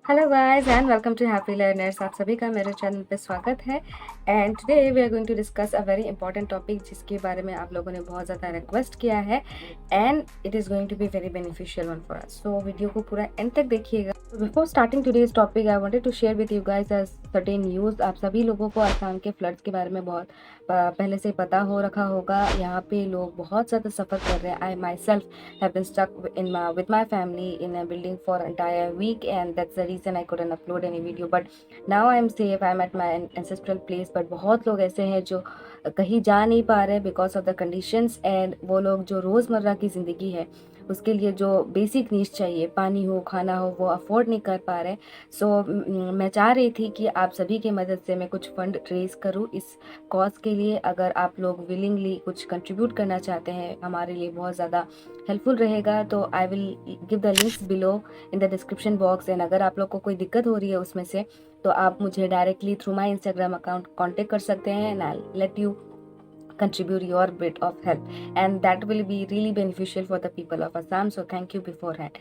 Hello guys and welcome to happy learners. आप सभी का मेरे चैनल पे स्वागत है। And today we are going to discuss a very important topic जिसके बारे में आप लोगों ने बहुत ज़्यादा रिक्वेस्ट किया है and it is going to be very beneficial one for us. So video को पूरा एंड तक देखिएगा। Before starting today's topic I wanted to share with you guys a certain news. आप सभी लोगों को असम के फ्लड्स के बारे में बहुत पहले से पता हो रखा होगा। यहाँ पे लोग बहुत ज़्यादा सफ़र कर रहे हैं। I myself have been stuck with my family in a building for entire week, and that's the reason I couldn't upload any video. But now I'm safe. I'm at my ancestral place. But बहुत लोग ऐसे हैं जो कहीं जा नहीं पा रहे because of the conditions, and वो लोग जो रोज़मर्रा की ज़िंदगी है उसके लिए जो बेसिक नीड्स चाहिए, पानी हो, खाना हो, वो अफोर्ड नहीं कर पा रहे। सो मैं चाह रही थी कि आप सभी की मदद से मैं कुछ फंड रेज करूँ इस कॉज के लिए। अगर आप लोग विलिंगली कुछ कंट्रीब्यूट करना चाहते हैं, हमारे लिए बहुत ज़्यादा हेल्पफुल रहेगा। तो I will give the links below in the description box. And अगर आप लोग को कोई दिक्कत हो रही है उसमें से, तो आप मुझे directly through my Instagram account contact कर सकते हैं and I let you contribute your bit of help, and that will be really beneficial for the people of Assam. So thank you beforehand.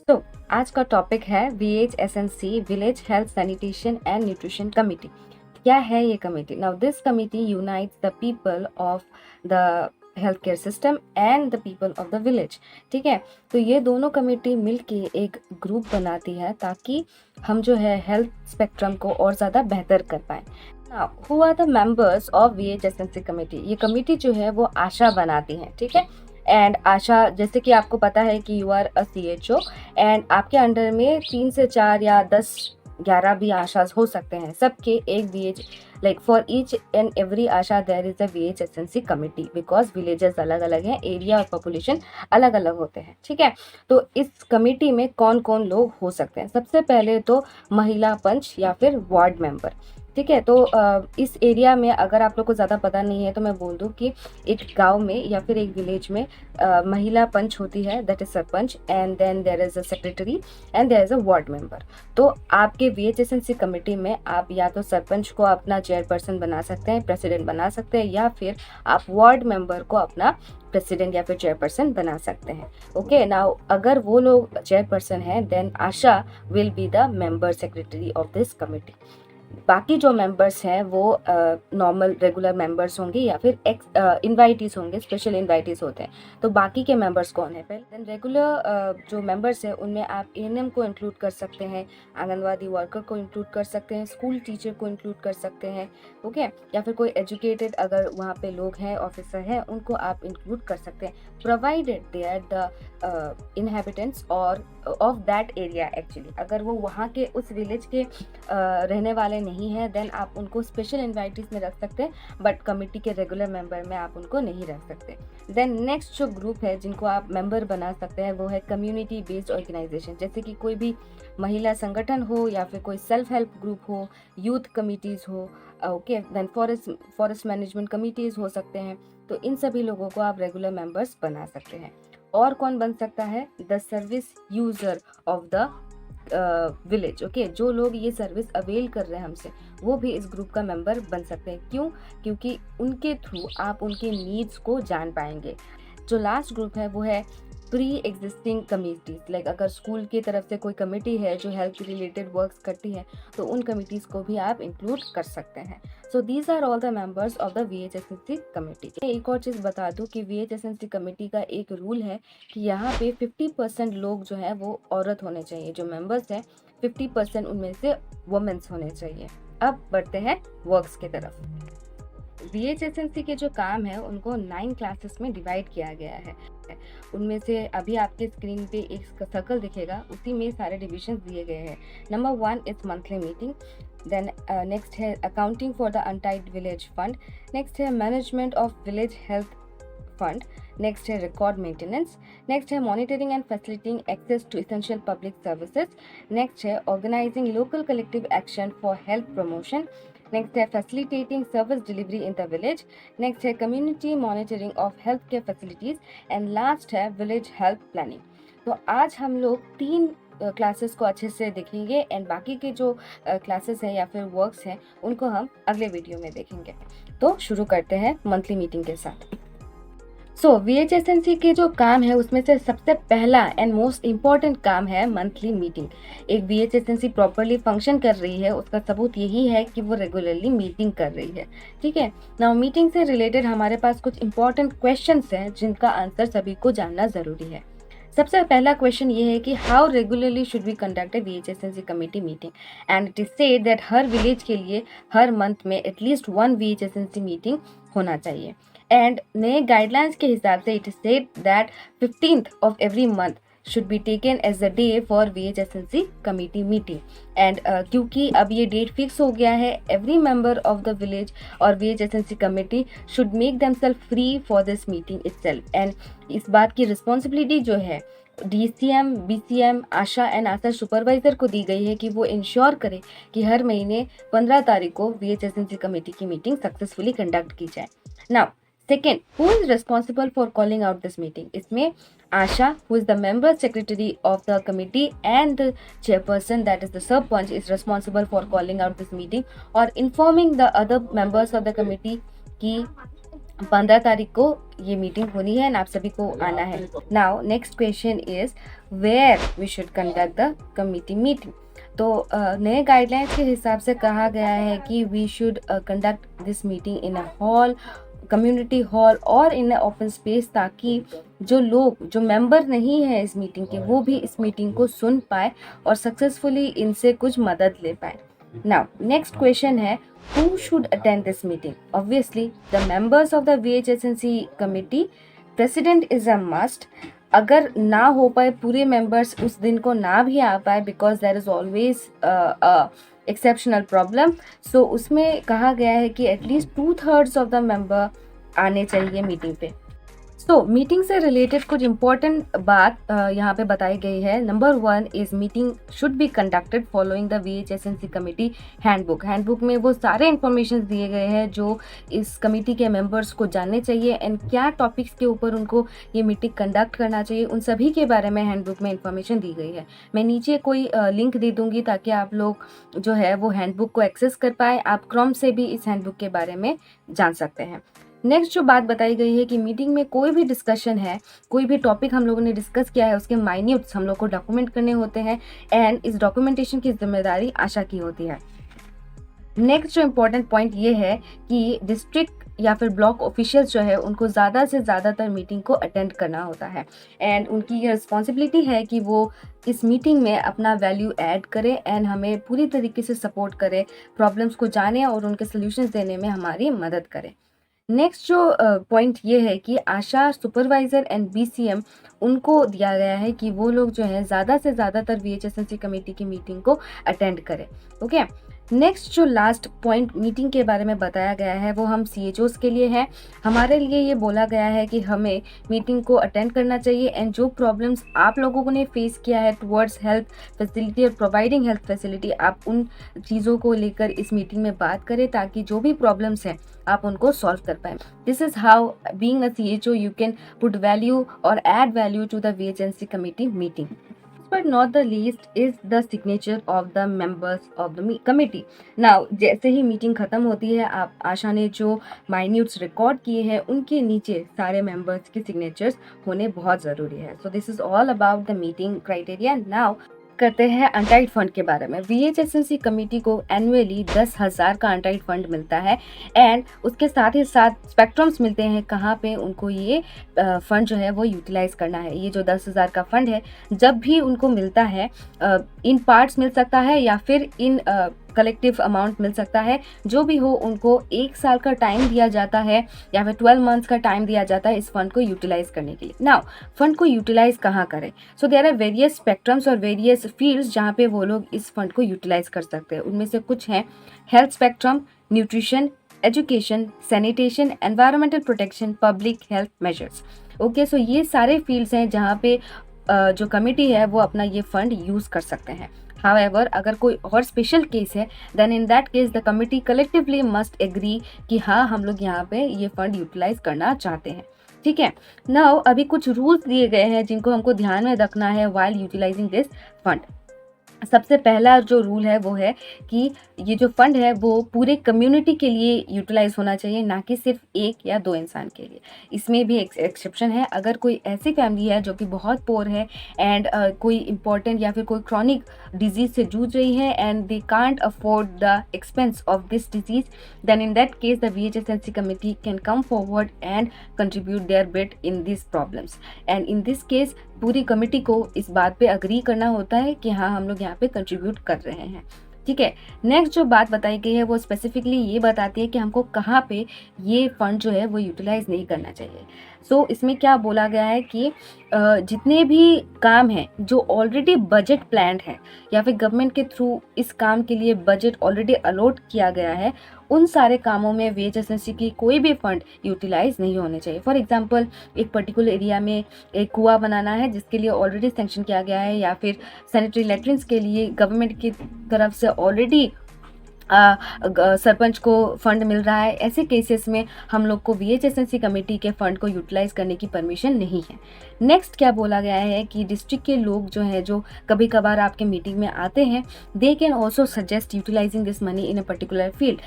So आज का topic है VHSNC village health sanitation and nutrition committee. क्या है ये committee? Now this committee unites the people of the health care system and the people of the village. ठीक है, तो ये दोनों कमेटी मिलके एक ग्रुप बनाती है ताकि हम जो है हेल्थ स्पेक्ट्रम को और ज़्यादा बेहतर कर पाएँ। Now, who are the members of VHSNC committee? ये कमेटी जो है वो आशा बनाती है। ठीक है, एंड आशा, जैसे कि आपको पता है कि you are a CHO and आपके अंडर में 3 से 4 या 10 11 भी आशास हो सकते हैं। सबके एक VH, like for each and every ASHA there is a VHSNC committee, because villages अलग अलग हैं, एरिया और पॉपुलेशन अलग अलग होते हैं। ठीक है, तो इस कमेटी में कौन कौन लोग हो सकते हैं? सबसे पहले तो महिला पंच या फिर वार्ड मेंबर। ठीक है, तो इस एरिया में अगर आप लोग को ज़्यादा पता नहीं है तो मैं बोल दूं कि एक गांव में या फिर एक विलेज में महिला पंच होती है, that is sarpanch, and then there is a secretary and there is a ward member. तो आपके VHSNC कमेटी में आप या तो सरपंच को अपना चेयरपर्सन बना सकते हैं, प्रेसिडेंट बना सकते हैं, या फिर आप वार्ड मेंबर को अपना प्रेसिडेंट या फिर चेयरपर्सन बना सकते हैं। ओके, नाउ अगर वो लोग चेयरपर्सन हैं then ASHA will be the member secretary of this committee. बाकी जो मेंबर्स हैं वो नॉर्मल रेगुलर मेंबर्स होंगे या फिर इनवाइटीज होंगे, स्पेशल इनवाइटीज होते हैं। तो बाकी के मेंबर्स कौन है? पहले देन रेगुलर जो मेंबर्स हैं उनमें आप ANM को इंक्लूड कर सकते हैं, आंगनवाड़ी वर्कर को इंक्लूड कर सकते हैं, स्कूल टीचर को इंक्लूड कर सकते हैं। ओके, या फिर कोई एजुकेटेड अगर वहाँ पे लोग हैं, ऑफिसर हैं, उनको आप इंक्लूड कर सकते हैं, provided they are the inhabitants और ऑफ दैट एरिया। एक्चुअली अगर वो वहाँ के उस विलेज के रहने वाले नहीं है देन आप उनको स्पेशल इनवाइटीज में रख सकते हैं, बट कमेटी के रेगुलर मेंबर में आप उनको नहीं रख सकते। देन नेक्स्ट जो ग्रुप है जिनको आप मेंबर बना सकते हैं वो है कम्युनिटी बेस्ड ऑर्गेनाइजेशन, जैसे कि कोई भी महिला संगठन हो या फिर कोई सेल्फ हेल्प ग्रुप हो, यूथ कमिटीज़ हो। Okay, then forest management committees हो सकते हैं। तो इन सभी लोगों को आप रेगुलर मेंबर्स बना सकते हैं। और कौन बन सकता है? The service user of the village. Okay, जो लोग ये सर्विस अवेल कर रहे हैं हमसे, वो भी इस ग्रुप का मेंबर बन सकते हैं। क्यों? क्योंकि उनके थ्रू आप उनके नीड्स को जान पाएंगे। जो लास्ट ग्रुप है वो है प्री एग्जिस्टिंग कमिटीज, लाइक अगर स्कूल की तरफ से कोई कमेटी है जो हेल्थ रिलेटेड वर्क्स करती है तो उन कमिटीज़ को भी आप इंक्लूड कर सकते हैं। So these are all the members of the VHSNC committee. एक और चीज़ बता दूं कि VHSNC कमेटी का एक रूल है कि यहाँ पे 50% लोग जो है वो औरत होने चाहिए। जो मेंबर्स हैं 50% उनमें से वुमेन्स होने चाहिए। अब बढ़ते हैं वर्क्स की तरफ। VHSNC के जो काम है उनको 9 क्लासेस में डिवाइड किया गया है। उनमें से अभी आपके स्क्रीन पे एक सर्कल दिखेगा, उसी में सारे डिविजन दिए गए हैं। Number 1 is monthly meeting, then next है accounting for the untied village fund, next है management of village health fund, next है रिकॉर्ड मेंटेनेंस, नेक्स्ट है monitoring and facilitating access to essential public services, next है organising local collective action for health promotion, next है facilitating service delivery in the village, next है community monitoring of health care facilities, and last है village health planning. तो आज हम लोग 3 classes को अच्छे से देखेंगे एंड बाकी के जो क्लासेस हैं या फिर वर्क्स हैं उनको हम अगले वीडियो में देखेंगे। तो शुरू करते हैं मंथली मीटिंग के साथ। सो VHSNC के जो काम है उसमें से सबसे पहला एंड मोस्ट इम्पॉर्टेंट काम है मंथली मीटिंग। एक VHSNC प्रॉपरली फंक्शन कर रही है उसका सबूत यही है कि वो रेगुलरली मीटिंग कर रही है। ठीक है, नाउ मीटिंग से रिलेटेड हमारे पास कुछ इंपॉर्टेंट क्वेश्चंस हैं जिनका आंसर सभी को जानना ज़रूरी है। सबसे पहला क्वेश्चन ये है कि how regularly should we conduct a VHSNC committee meeting, and it is said that हर विलेज के लिए हर मंथ में एटलीस्ट 1 VHSNC मीटिंग होना चाहिए। एंड नए गाइडलाइंस के हिसाब से it is said that 15th of every month should be taken as the day for VHSNC committee meeting। And क्योंकि अब ये डेट फिक्स हो गया है, every member of the village और VHSNC committee should make themselves free for this meeting itself। And इस बात की रिस्पॉन्सिबिलिटी जो है DCM, BCM, Asha and Asha supervisor को दी गई है कि वो इंश्योर करे कि हर महीने 15 तारीख को VHSNC कमेटी की मीटिंग सक्सेसफुली कंडक्ट की जाए। Now second, who is responsible for calling out this meeting? इसमें आशा, who is the member secretary of the committee, and the chairperson, that is the sarpanch, is responsible for calling out this meeting or informing the other members of the committee कि 15 तारीख को ये meeting होनी है and आप सभी को आना है। Now next question is where we should conduct the committee meeting. तो नए गाइडलाइंस के हिसाब से कहा गया है कि we should conduct this meeting in a hall, community hall और इन ओपन स्पेस, ताकि जो लोग जो मेंबर नहीं है इस मीटिंग के वो भी इस मीटिंग को सुन पाए और सक्सेसफुली इनसे कुछ मदद ले पाए। नाउ नेक्स्ट क्वेश्चन है who should attend this meeting? Obviously the members of the VHSNC committee, president is a must। अगर ना हो पाए पूरे मेंबर्स उस दिन को ना भी आ पाए because there is always exceptional problem, so उसमें कहा गया है कि एटलीस्ट 2/3 ऑफ द मेंबर आने चाहिए मीटिंग पे। सो मीटिंग से रिलेटेड कुछ इंपॉर्टेंट बात यहाँ पे बताई गई है। Number 1 is meeting should be conducted following the VHSNC committee handbook. Handbook में वो सारे इंफॉर्मेशन दिए गए हैं जो इस कमेटी के मेंबर्स को जानने चाहिए एंड क्या टॉपिक्स के ऊपर उनको ये मीटिंग कंडक्ट करना चाहिए, उन सभी के बारे में हैंडबुक में इंफॉर्मेशन दी गई है। मैं नीचे कोई लिंक दे दूंगी ताकि आप लोग जो है वो हैंडबुक को एक्सेस कर पाए। आप क्रोम से भी इस हैंडबुक के बारे में जान सकते हैं। नेक्स्ट जो बात बताई गई है कि मीटिंग में कोई भी डिस्कशन है, कोई भी टॉपिक हम लोगों ने डिस्कस किया है उसके माइन्यूट्स हम लोग को डॉक्यूमेंट करने होते हैं एंड इस डॉक्यूमेंटेशन की जिम्मेदारी आशा की होती है। नेक्स्ट जो इम्पोर्टेंट पॉइंट ये है कि डिस्ट्रिक्ट या फिर ब्लॉक ऑफिशियल्स जो है उनको ज़्यादा से ज़्यादातर मीटिंग को अटेंड करना होता है एंड उनकी ये रिस्पॉन्सिबिलिटी है कि वो इस मीटिंग में अपना वैल्यू ऐड करे एंड हमें पूरी तरीके से सपोर्ट करे, प्रॉब्लम्स को जाने और उनके सोल्यूशंस देने में हमारी मदद करे। नेक्स्ट जो पॉइंट ये है कि आशा सुपरवाइज़र एंड BCM उनको दिया गया है कि वो लोग जो है ज़्यादा से ज़्यादातर VHSNC कमेटी की मीटिंग को अटेंड करें। ओके, नेक्स्ट जो लास्ट पॉइंट मीटिंग के बारे में बताया गया है वो हम CHOs के लिए है। हमारे लिए ये बोला गया है कि हमें मीटिंग को अटेंड करना चाहिए एंड जो प्रॉब्लम्स आप लोगों ने फेस किया है टुवर्ड्स हेल्थ फैसिलिटी और प्रोवाइडिंग हेल्थ फैसिलिटी, आप उन चीज़ों को लेकर इस मीटिंग में बात करें ताकि जो भी प्रॉब्लम्स हैं आप उनको सॉल्व कर पाएँ। This is how being a CHO you can put value or add value to the VHSNC committee meeting. But not the least is the signature of the members of the committee। Now जैसे ही meeting खत्म होती है आप आशा ने जो माइन्यूट्स record किए हैं उनके नीचे सारे मेंबर्स के सिग्नेचर्स होने बहुत ज़रूरी है। So this is all about the meeting criteria. Now करते हैं अनटाइड फंड के बारे में। VHSNC कमेटी को एनुअली 10,000 का अनटाइड फंड मिलता है एंड उसके साथ ही साथ स्पेक्ट्रम्स मिलते हैं कहाँ पे उनको ये फंड जो है वो यूटिलाइज करना है। ये जो 10,000 का फंड है जब भी उनको मिलता है इन पार्ट्स मिल सकता है या फिर इन कलेक्टिव अमाउंट मिल सकता है, जो भी हो उनको 1 साल का टाइम दिया जाता है या फिर 12 मंथ्स का टाइम दिया जाता है इस फंड को यूटिलाइज करने के लिए। नाउ फंड को यूटिलाइज कहाँ करें? So there are various spectrums और वेरियस फील्ड्स जहाँ पे वो लोग इस फंड को यूटिलाइज कर सकते हैं। उनमें से कुछ हैं health spectrum, nutrition, education, sanitation, environmental protection, public health measures. Okay, so ये सारे फील्ड्स हैं जहाँ पे जो कमेटी है वो अपना ये फंड यूज़ कर सकते हैं। However, अगर कोई और स्पेशल केस है then in that case the committee collectively must agree कि हाँ हम लोग यहाँ पे ये फंड यूटिलाइज करना चाहते हैं। ठीक है, नाउ अभी कुछ रूल्स दिए गए हैं जिनको हमको ध्यान में रखना है वाइल यूटिलाइजिंग दिस फंड। सबसे पहला जो रूल है वो है कि ये जो फंड है वो पूरे कम्युनिटी के लिए यूटिलाइज होना चाहिए, ना कि सिर्फ एक या दो इंसान के लिए। इसमें भी एक एक्सेप्शन है, अगर कोई ऐसी फैमिली है जो कि बहुत पोर है एंड कोई इंपॉर्टेंट या फिर कोई क्रॉनिक डिजीज से जूझ रही है and they can't afford the expense of this disease, then in that case the VHSNC committee can come forward and contribute their bit in this problems. And in this case पूरी committee को इस बात पे agree करना होता है कि हाँ हम लोग यहाँ पे कंट्रीब्यूट कर रहे हैं। ठीक है, नेक्स्ट जो बात बताई गई है वो स्पेसिफिकली ये बताती है कि हमको कहाँ पे ये फंड जो है वो यूटिलाइज नहीं करना चाहिए। सो इसमें क्या बोला गया है कि जितने भी काम हैं जो ऑलरेडी बजट प्लान्ड है या फिर गवर्नमेंट के थ्रू इस काम के लिए बजट ऑलरेडी अलॉट किया गया है, उन सारे कामों में VHSNC की कोई भी फंड यूटिलाइज नहीं होने चाहिए। फॉर एग्जांपल एक पर्टिकुलर एरिया में एक कुआं बनाना है जिसके लिए ऑलरेडी सैंक्शन किया गया है, या फिर सैनिटरी लेट्रिन्स के लिए गवर्नमेंट की तरफ से ऑलरेडी सरपंच को फंड मिल रहा है, ऐसे केसेस में हम लोग को VHSNC कमेटी के फंड को यूटिलाइज करने की परमिशन नहीं है। नेक्स्ट क्या बोला गया है कि डिस्ट्रिक्ट के लोग जो हैं जो कभी कभार आपके मीटिंग में आते हैं, they can also suggest utilising this money in a particular field.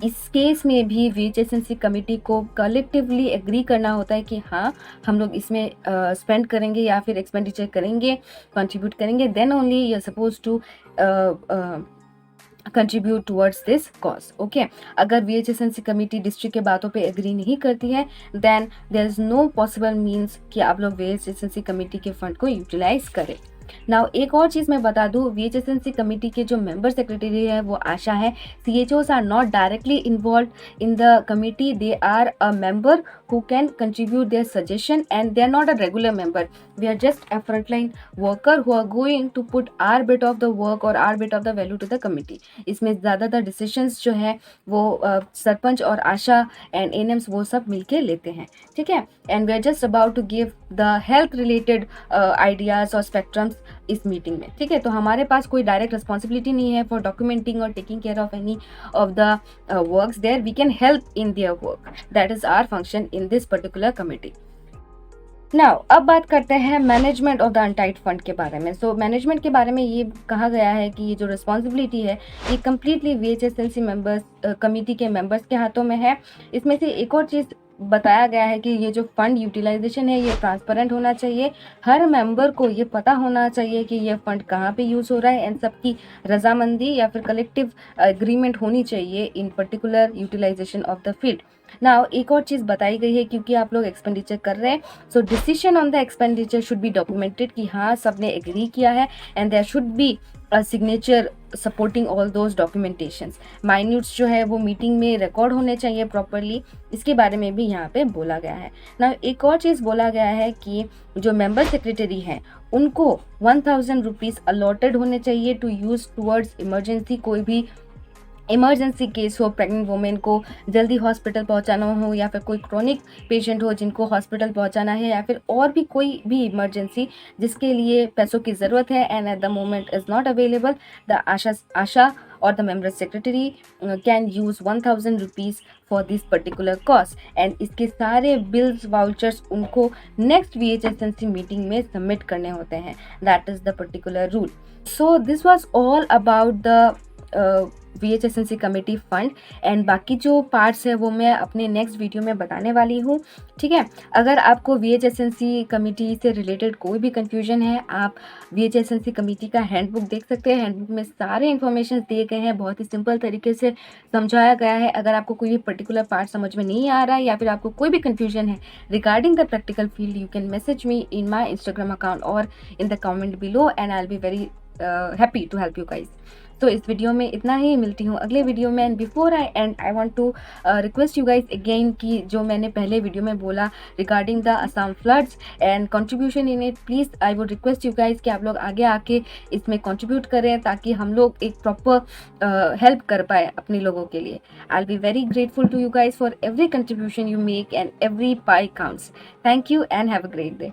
इस केस में भी VHSNC कमेटी को कलेक्टिवली एग्री करना होता है कि हाँ हम लोग इसमें स्पेंड करेंगे या फिर एक्सपेंडिचर करेंगे, कंट्रीब्यूट करेंगे, then only you are suppose to contribute towards this cause. Okay, अगर VHSNC कमेटी डिस्ट्रिक्ट के बातों पे एग्री नहीं करती है, then there is no possible means कि आप लोग VHSNC कमेटी के फंड को यूटिलाइज करें। नाउ एक और चीज़ मैं बता दूं, VHSNC कमेटी के जो मेंबर सेक्रेटरी है वो आशा है। CHOs are not directly involve in the committee, they are a member who can contribute their suggestion and they are not a regular member. We are just a frontline worker who are going to put our bit of the work or our bit of the value to the committee. इसमें ज़्यादातर decisions जो है वो सरपंच और आशा and एनएम्स वो सब मिलके लेते हैं। ठीक है, and we are just about to give the health related ideas और स्पेक्ट्रम्स इस मीटिंग में। ठीक है, तो हमारे पास कोई डायरेक्ट रिस्पॉन्सिबिलिटी नहीं है फॉर डॉक्यूमेंटिंग और taking care of any of the works there, we can help in their work, that is our function in this particular committee. Now अब बात करते हैं management of the untied fund के बारे में। सो मैनेजमेंट के बारे में ये कहा गया है कि ये जो रिस्पॉन्सिबिलिटी है ये कम्प्लीटली VHSNC मेंबर्स कमेटी के मेंबर्स के हाथों में है। इसमें से एक और चीज़ बताया गया है कि ये जो फंड यूटिलाइजेशन है ये ट्रांसपेरेंट होना चाहिए, हर मेंबर को ये पता होना चाहिए कि ये फंड कहाँ पे यूज़ हो रहा है, एंड सबकी रजामंदी या फिर कलेक्टिव एग्रीमेंट होनी चाहिए in particular utilisation of the field. Now एक और चीज़ बताई गई है, क्योंकि आप लोग एक्सपेंडिचर कर रहे हैं, so decision on the expenditure should be documented कि हाँ सबने एग्री किया है, and there should be a signature supporting all those documentations. Minutes जो है वो मीटिंग में रिकॉर्ड होने चाहिए प्रॉपरली, इसके बारे में भी यहाँ पे बोला गया है ना। एक और चीज़ बोला गया है कि जो मेंबर सेक्रेटरी हैं उनको 1000 रुपीज़ अलॉटेड होने चाहिए टू यूज़ टूवर्ड्स इमरजेंसी। कोई भी इमरजेंसी केस हो, प्रेग्नेंट वुमेन को जल्दी हॉस्पिटल पहुंचाना हो, या फिर कोई क्रॉनिक पेशेंट हो जिनको हॉस्पिटल पहुंचाना है, या फिर और भी कोई भी इमरजेंसी जिसके लिए पैसों की ज़रूरत है and at the moment is not available, the Asha or the member secretary can use 1000 rupees for this particular cause, and इसके सारे bills vouchers उनको next VHSNC meeting में submit करने होते हैं, that is the particular rule. So this was all about the VHSNC committee fund, and बाकी जो parts है वो मैं अपने नेक्स्ट वीडियो में बताने वाली हूँ। ठीक है, अगर आपको VHSNC कमेटी से रिलेटेड कोई भी कंफ्यूजन है, आप VHSNC कमेटी का हैंडबुक देख सकते हैं। हैंडबुक में सारे इन्फॉर्मेशन दिए गए हैं, बहुत ही सिंपल तरीके से समझाया गया है। अगर आपको कोई भी पर्टिकुलर पार्ट समझ में नहीं आ रहा है या फिर आपको कोई भी कंफ्यूजन है regarding the practical field, you can message me in my Instagram account or in the comment below, and I will be very happy to help you guys. तो इस वीडियो में इतना ही, मिलती हूँ अगले वीडियो में। And before I and I want to request you guys again कि जो मैंने पहले वीडियो में बोला regarding the Assam floods and contribution in it, please I would request you guys कि आप लोग आगे आके इसमें कंट्रीब्यूट करें ताकि हम लोग एक प्रॉपर हेल्प कर पाए अपने लोगों के लिए। I will be very grateful to you guys for every contribution you make and every pie counts. Thank you and have a great day.